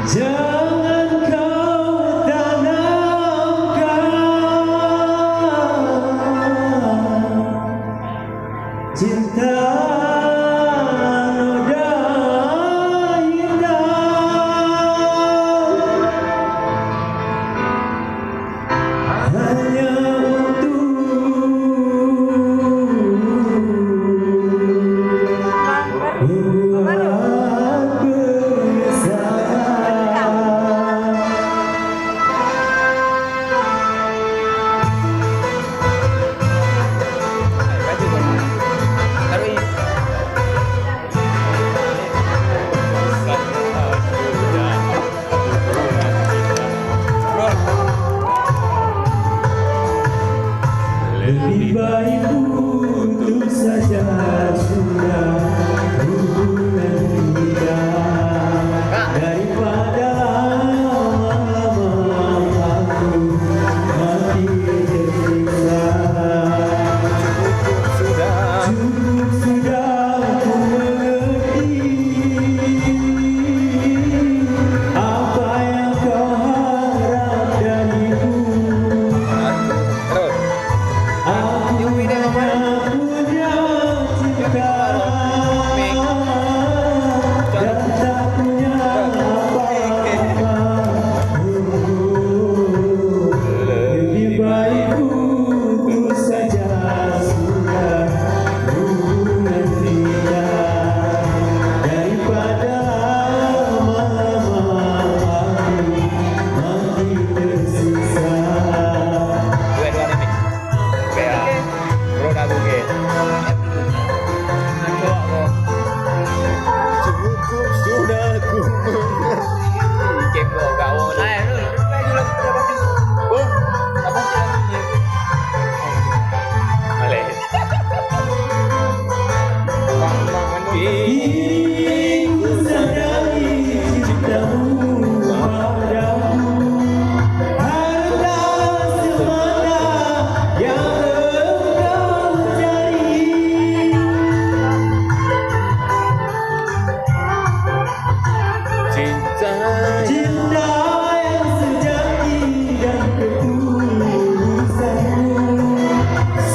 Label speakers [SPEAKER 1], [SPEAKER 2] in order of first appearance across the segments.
[SPEAKER 1] Jangan kau tanamkan cinta noda hitam hanya lebih baik putus saja sudah hubungan kita daripada lama-lama aku mati tersiksa. Cukup sudah aku mengerti apa yang kau harap dariku. Aku hanya punya cinta dan tak punya apa-apa. Lebih baik putus saja sudah hubungan kita daripada lama-lama aku mati tersiksa.
[SPEAKER 2] Bro dah bukit. Cukup sudah ku mengerti. Game kau kau naik tu. Lagi lagu dah bagus. Oh, apa sih lagunya? Malay.
[SPEAKER 1] Diriku sadari cintamu padaku harta semata yang engkau cari.
[SPEAKER 2] Cinta
[SPEAKER 1] Cinta yang sejati dan ketulusanmu,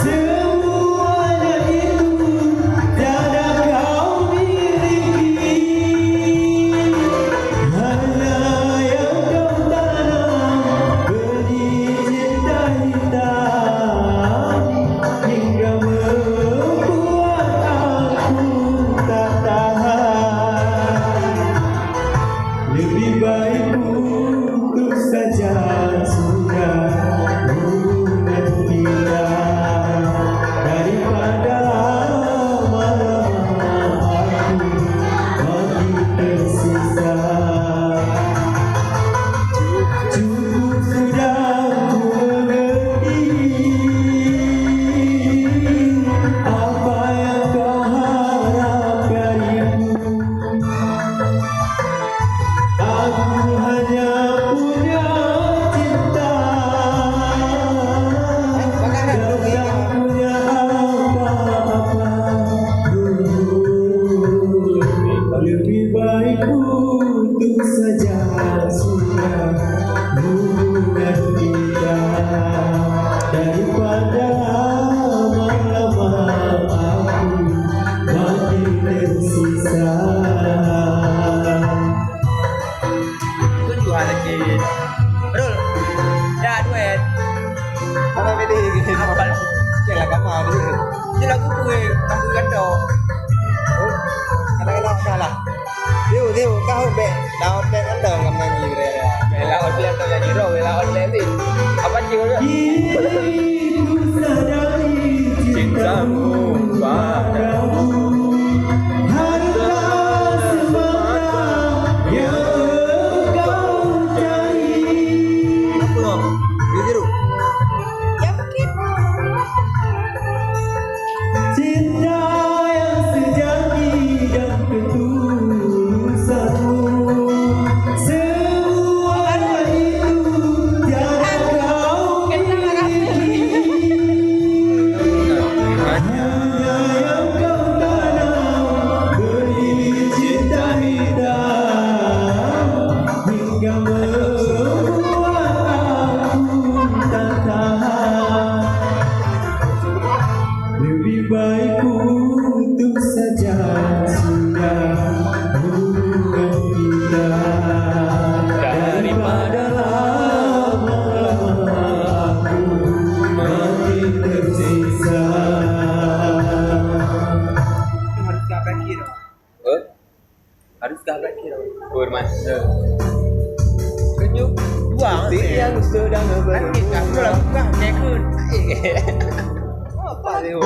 [SPEAKER 1] semuanya itu tiada kau miliki. Hanya yang kau tanam benih cinta hitam hingga membuat aku tak tahan. Lebih baik putus saja sudah hubungan kita daripada lama-lama aku mati tersisa. Cukup sudah ku mengerti apa yang kau harap dariku. Aku hanya punya cinta dan tak punya apa-apa. Lebih baik putus saja sudah hubungan kita daripada lama-lama aku mati tersisa.
[SPEAKER 2] tu juga lagi. Betul. Dah duet.
[SPEAKER 3] Apa beda ni?
[SPEAKER 2] Apa?
[SPEAKER 3] Jangan kamar dia.
[SPEAKER 2] Ni lagu gue, lagu gado.
[SPEAKER 3] Oh, kadang-kadang salah. Dia kau back down back under dengan nyanyi dia.
[SPEAKER 2] Bela online tu yang hero, bela online ni. Apa cakap dia?
[SPEAKER 1] Diriku sadari cintamu padamu harta semata yang engkau cari.
[SPEAKER 3] Apa tu? Dia tiru.
[SPEAKER 1] Cinta yang sejati dan ketulusanmu, semuanya itu tiada kau miliki. Hanya
[SPEAKER 2] teman. Tunjuk dua
[SPEAKER 3] Si yang sedang
[SPEAKER 2] Kan kita lagu kan dia ke
[SPEAKER 3] apa dia